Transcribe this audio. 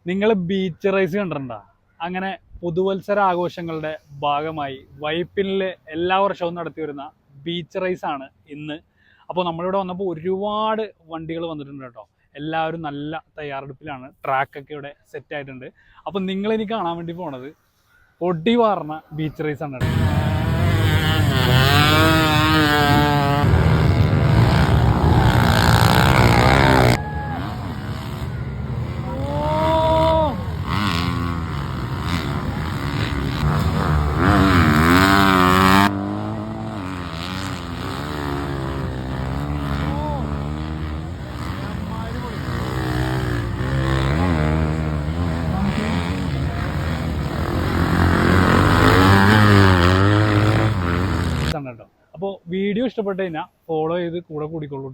നിങ്ങൾ beach rice കണ്ടിട്ടുണ്ടോ? അങ്ങനെ പുതുവത്സര ആഘോഷങ്ങളുടെ ഭാഗമായി വൈപ്പിനില് എല്ലാ വർഷവും നടത്തി വരുന്ന ബീച്ച് റൈസ് ആണ് ഇന്ന്. അപ്പോൾ നമ്മളിവിടെ വന്നപ്പോൾ ഒരുപാട് വണ്ടികൾ വന്നിട്ടുണ്ട് കേട്ടോ. എല്ലാവരും നല്ല തയ്യാറെടുപ്പിലാണ്. ട്രാക്കൊക്കെ ഇവിടെ സെറ്റ് ആയിട്ടുണ്ട്. അപ്പോൾ നിങ്ങളെനിക്ക് കാണാൻ വേണ്ടി പോണത് പൊടി വാർന്ന ബീച്ച് റൈസ് ആണ് കേട്ടോ. അപ്പോൾ വീഡിയോ ഇഷ്ടപ്പെട്ട് കഴിഞ്ഞാൽ ഫോളോ ചെയ്ത് കൂടെ കൂടിക്കൊള്ളൂ.